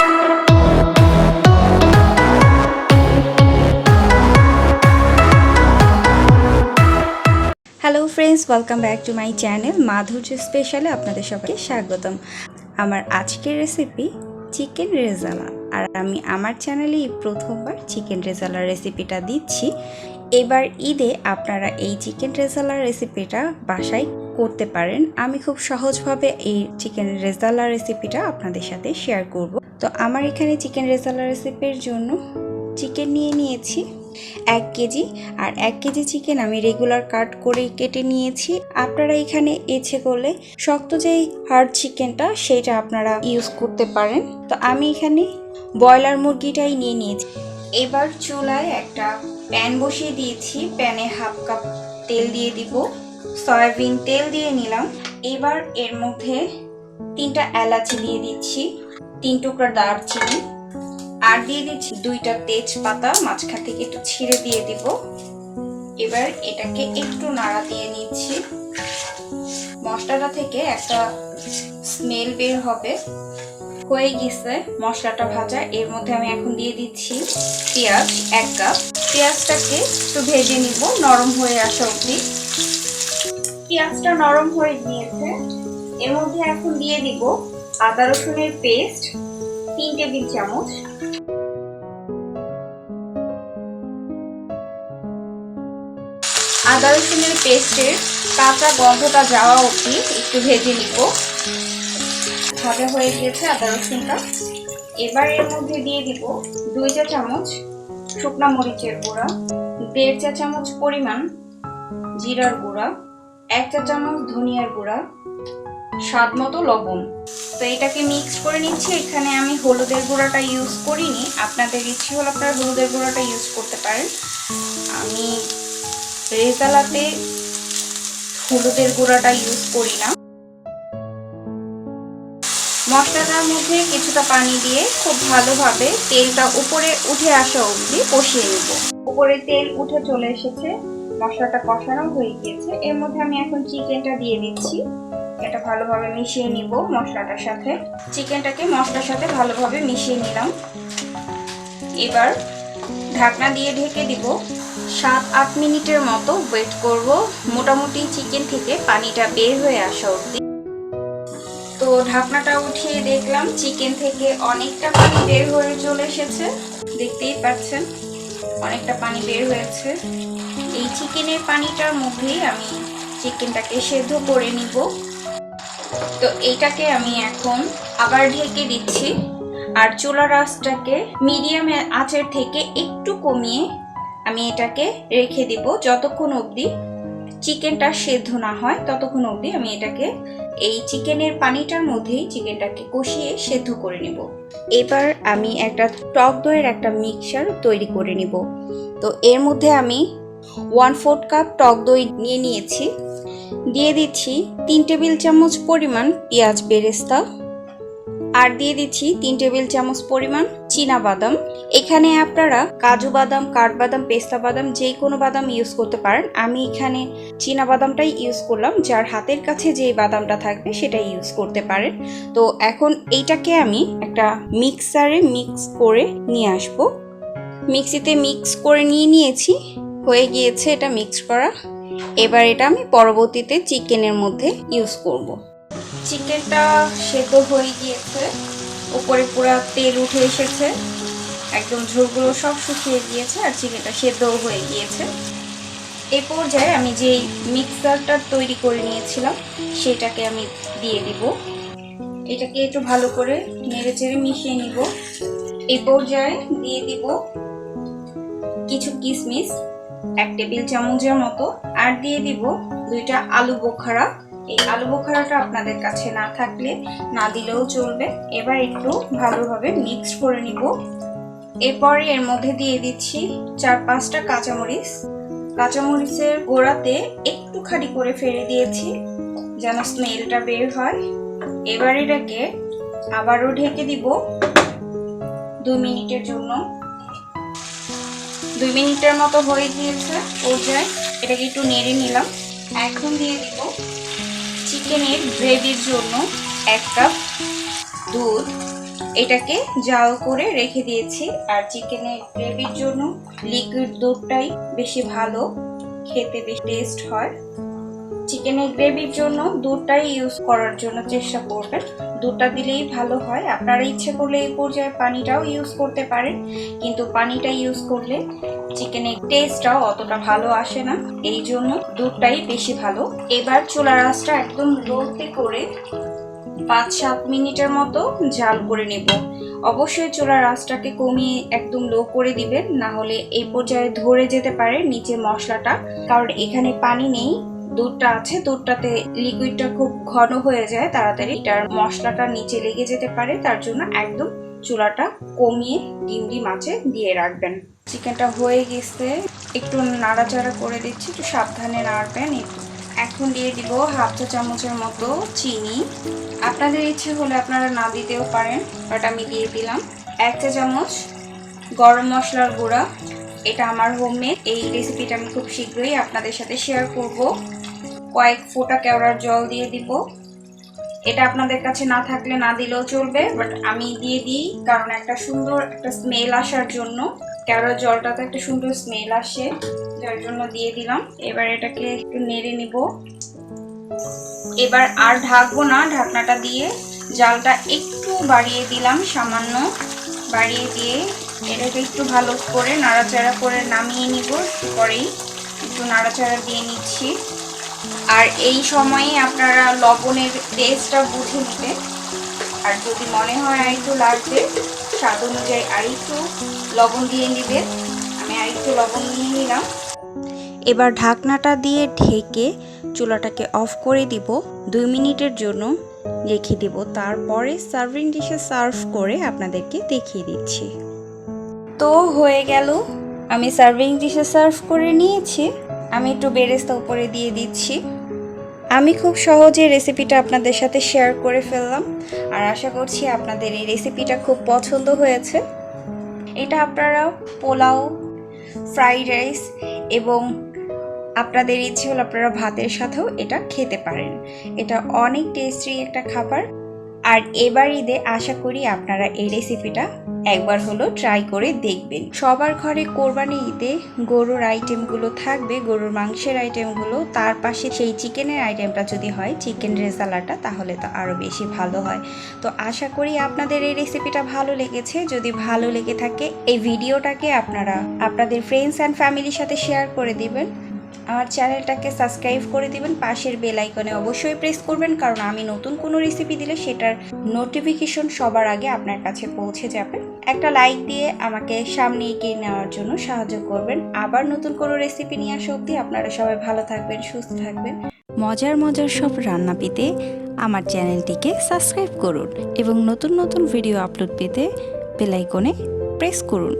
Hello friends, welcome back to my channel মাধুর্য স্পেশালে আপনাদের সবাইকে স্বাগতম। আমার আজকের রেসিপি চিকেন রেজালা, আর আমি আমার চ্যানেলে প্রথমবার চিকেন রেজালা রেসিপিটা দিচ্ছি। এবার ঈদে আপনারা এই চিকেন রেজালা রেসিপিটা বাসায় করতে পারেন। আমি খুব সহজভাবে এই চিকেন রেজালা রেসিপিটা আপনাদের সাথে শেয়ার করব। তো আমার এখানে চিকেন রেজালা রেসিপির জন্য চিকেন নিয়ে নিয়েছি 1 কেজি, আর 1 কেজি চিকেন আমি রেগুলার কাট করে কেটে নিয়েছি। আপনারা এখানে ইচ্ছে করলে শক্ত যেই হার্ড চিকেনটা সেটা আপনারা ইউজ করতে পারেন। তো আমি এখানে ব্রয়লার মুরগিটাই নিয়ে নিয়েছি। এবার চুলায় একটা প্যান বসিয়ে দিয়েছি। প্যানে 1/2 কাপ তেল দিয়ে দিব। সয়াবিন তেল দিয়ে নিলাম। এবার এর মধ্যে 3টা এলাচি দিয়ে দিচ্ছি, 3 টুকরা দারচিনি, আর দিয়ে দিচ্ছি 2টা তেজপাতা মাঝখান থেকে একটু ছিঁড়ে দিয়ে দিব। এবার এটাকে একটু নাড়া দিয়ে নিচ্ছি। মশলাটা থেকে একটা স্মেল বের হবে। হয়ে গেছে মশলাটা ভাজা। এর মধ্যে আমি এখন দিয়ে দিচ্ছি পেঁয়াজ 1 কাপ। পেঁয়াজটাকে একটু ভেজে নিব নরম হয়ে আসা অবধি। পেঁয়াজটা নরম হয়ে গিয়েছে। এর মধ্যে এখন দিয়ে দিব আদা রসুনের পেস্ট 3 টেবিল চামচ। আদা রসুনের পেস্টের কাঁচা গন্ধটা যাওয়া অবধি একটু ভেজে নিব। ভাজা হয়ে গিয়েছে আদা রসুনটা। এবার এর মধ্যে দিয়ে দিব 2 চা চামচ শুকনো মরিচের গুঁড়া, 1.5 চা চামচ পরিমাণ জিরার গুঁড়া, 1 চা চামচ ধনিয়ার গুঁড়া, স্বাদ মতো লবণ। তো এটাকে মিক্স করে নিচ্ছি। এখানে আমি হলুদের গুঁড়াটা ইউজ করিনি, আপনাদের ইচ্ছে হলে আপনারা হলুদের গুঁড়াটা ইউজ করতে পারেন। আমি রেজালাতে হলুদের গুঁড়াটা ইউজ করি না। মশলাটার মধ্যে কিছুটা পানি দিয়ে খুব ভালোভাবে তেলটা উপরে উঠে আসা অবধি কষিয়ে নেব। উপরে তেল উঠে চলে এসেছে, মশলাটা কষানো হয়ে গিয়েছে। এর মধ্যে আমি এখন চিকেনটা দিয়ে দিচ্ছি। এটা ভালোভাবে মিশিয়ে নিব মশলাটার সাথে। চিকেনটাকে মশলার সাথে ভালোভাবে মিশিয়ে নিলাম। এবার ঢাকনা দিয়ে ঢেকে দিব। 7-8 মিনিটের মতো ওয়েট করব, মোটামুটি চিকেন থেকে পানিটা বের হয়ে আসা অবধি। তো ঢাকনাটা উঠিয়ে দেখলাম চিকেন থেকে অনেকটা পানি বের হয়ে চলে এসেছে। দেখতেই পাচ্ছেন অনেকটা পানি বের হয়েছে। এই চিকেনের পানিটার মধ্যেই আমি চিকেনটাকে সেদ্ধ করে নিব। তো এইটাকে আমি এখন আবার ঢেকে দিচ্ছি, আর চুলার আঁচটাকে মিডিয়াম আঁচের থেকে একটু কমিয়ে আমি এটাকে রেখে দিব। যতক্ষণ অবধি চিকেনটা সেদ্ধ না হয় ততক্ষণ অবধি আমি এটাকে এই চিকেনের পানিটার মধ্যেই চিকেনটাকে কষিয়ে সেদ্ধ করে নিব। এবার আমি একটা টক দইয়ের একটা মিক্সচার তৈরি করে নিব। তো এর মধ্যে আমি 1/4 কাপ টক দই নিয়ে নিয়েছি। দিয়ে দিচ্ছি 3 টেবিল চামচ পরিমাণ পেঁয়াজ বেরেস্তা, আর দিয়ে দিচ্ছি 3 টেবিল চামচ পরিমাণ চীনা বাদাম। এখানে আপনারা কাজু বাদাম, কাঠবাদাম, পেস্তা বাদাম যে কোনো বাদাম ইউজ করতে পারেন। আমি এখানে চীনা বাদামটাই ইউজ করলাম। যার হাতের কাছে যে বাদামটা থাকবে সেটাই ইউজ করতে পারেন। তো এখন এইটাকে আমি একটা মিক্সারে মিক্স করে নিয়ে আসব। মিক্সিতে মিক্স করে নিয়েছি। হয়ে গিয়েছে এটা মিক্স করা। এবার এটা আমি পরবর্তীতে চিকেনের মধ্যে ইউজ করব। চিকেনটা সেদ্ধ হয়ে গিয়েছে, উপরে পুরো তেল উঠে এসেছে, একদম ঝোলগুলো সব শুকিয়ে গিয়েছে, আর চিকেনটা সেদ্ধও হয়ে গিয়েছে। এই পর্যায়ে আমি যেই মিক্সারটা তৈরি করে নিয়েছিলাম সেটাকে আমি দিয়ে দিব। এটাকে একটু ভালো করে নেড়ে চেড়ে মিশিয়ে নিব। এই পর্যায়ে দিয়ে দিব কিছু কিশমিশ 1 টেবিল চামচের মতো, আর দিয়ে দিব 2টা আলু বোখারা। এই আলু বোখারাটা আপনাদের কাছে না থাকলে না দিলেও চলবে। এবার একটু ভালোভাবে মিক্স করে নিব। এরপরে এর মধ্যে দিয়ে দিচ্ছি 4-5টা কাঁচামরিচ। কাঁচামরিচের গোড়াতে একটুখানি করে ফেলে দিয়েছি যেন স্মেলটা বের হয়। এবার এটাকে আবারও ঢেকে দিব 2 মিনিটের জন্য। 2 মিনিটের মতো হয়ে গিয়েছে পর্যায়ে এটাকে একটু নেড়ে নিলাম। এখন দিয়ে দিব চিকেনের গ্রেভির জন্য 1 কাপ দুধ, এটাকে জাল করে রেখে দিয়েছি। আর চিকেনের গ্রেভির জন্য লিকুইড দুধটাই বেশি ভালো, খেতে বেশি টেস্ট হয়। চিকেনের গ্রেভির জন্য দুধটাই ইউজ করার জন্য চেষ্টা করবেন, দুধটা দিলেই ভালো হয়। আপনারা ইচ্ছে করলে এই পর্যায়ে পানিটাও ইউজ করতে পারেন, কিন্তু পানিটা ইউজ করলে চিকেনের টেস্টটাও অতটা ভালো আসে না, এই জন্য দুধটাই বেশি ভালো। এবার চুলার আঁচটা একদম লোতে করে 5-7 মিনিটের মতো জাল করে নেব। অবশ্যই চুলার আঁচটাকে কমিয়ে একদম লো করে দিবেন, না হলে এই পর্যায়ে ধরে যেতে পারে নিচে মশলাটা, কারণ এখানে পানি নেই, দুধটা আছে, দুধটাতে লিকুইডটা খুব ঘন হয়ে যায় তাড়াতাড়ি, এটার মশলাটা নিচে লেগে যেতে পারে। তার জন্য একদম চুলাটা কমিয়ে ডিম আঁচে দিয়ে রাখবেন। চিকেনটা হয়ে গেছে, একটু নাড়াচাড়া করে দিচ্ছি, একটু সাবধানে নাড়বেন। এখন দিয়ে দিব 1/2 চা চামচের মতো চিনি। আপনাদের ইচ্ছে হলে আপনারা না দিতেও পারেন, বাট আমি দিয়ে দিলাম। 1 চা চামচ গরম মশলার গুঁড়া, এটা আমার হোমমেড। এই রেসিপিটা আমি খুব শীঘ্রই আপনাদের সাথে শেয়ার করব। কয়েক ফোঁটা কেওড়ার জল দিয়ে দিব। এটা আপনাদের কাছে না থাকলে না দিলেও চলবে, বাট আমি দিয়ে দিই কারণ একটা সুন্দর একটা স্মেল আসার জন্য। কেওড়ার জলটাতে একটা সুন্দর স্মেল আসে, যার জন্য দিয়ে দিলাম। এবার এটাকে একটু নেড়ে নিব। এবার আর ঢাকবো না, ঢাকনাটা দিয়ে জালটা একটু বাড়িয়ে দিলাম, সামান্য বাড়িয়ে দিয়ে এটাকে একটু ভালো করে নাড়াচাড়া করে নামিয়ে নিব। পরেই একটু নাড়াচাড়া দিয়ে নিচ্ছি। আর এই সময়ে আপনারা লবণের টেস্টটা বুঝে নেবেন, আর যদি মনে হয় আর একটু লাগবে স্বাদ অনুযায়ী আর একটু লবণ দিয়ে নেবেন। আমি আর একটু লবণ নিয়ে নিলাম। এবার ঢাকনাটা দিয়ে ঢেকে চুলাটাকে অফ করে দিব, 2 মিনিটের জন্য রেখে দিব। তারপরে সার্ভিং ডিশে সার্ভ করে আপনাদেরকে দেখিয়ে দিচ্ছি। তো হয়ে গেল, আমি সার্ভিং ডিশে সার্ভ করে নিয়েছি। আমি একটু বেরেস্তা উপরে দিয়ে দিচ্ছি। আমি খুব সহজে রেসিপিটা আপনাদের সাথে শেয়ার করে ফেললাম, আর আশা করছি আপনাদের এই রেসিপিটা খুব পছন্দ হয়েছে। এটা আপনারা পোলাও, ফ্রাইড রাইস এবং আপনাদের ইচ্ছে হলে আপনারা ভাতের সাথেও এটা খেতে পারেন। এটা অনেক টেস্টি একটা খাবার। আর এবার ঈদে আশা করি আপনারা এই রেসিপিটা একবার হলো ট্রাই করে দেখবেন। সবার ঘরে কোরবানি ঈদে গরুর আইটেমগুলো থাকবে, গরুর মাংসের আইটেমগুলো, তার পাশে সেই চিকেনের আইটেমটা যদি হয়, চিকেন রেজালাটা, তাহলে তো আরও বেশি ভালো হয়। তো আশা করি আপনাদের এই রেসিপিটা ভালো লেগেছে। যদি ভালো লেগে থাকে এই ভিডিওটাকে আপনারা আপনাদের ফ্রেন্ডস অ্যান্ড ফ্যামিলির সাথে শেয়ার করে দিবেন। আমার চ্যানেলটাকে সাবস্ক্রাইব করে দিবেন, পাশের বেল আইকনে অবশ্যই প্রেস করবেন, কারণ আমি নতুন কোনো রেসিপি দিলে সেটার নোটিফিকেশন সবার আগে আপনার কাছে পৌঁছে যাবে। একটা লাইক দিয়ে আমাকে সামনে এগিয়ে নেওয়ার জন্য সাহায্য করবেন। আবার নতুন কোনো রেসিপি নিয়ে আসা অবধি আপনারা সবাই ভালো থাকবেন, সুস্থ থাকবেন। মজার সব রান্না পেতে আমার চ্যানেলটিকে সাবস্ক্রাইব করুন এবং নতুন ভিডিও আপলোড পেতে বেল আইকনে প্রেস করুন।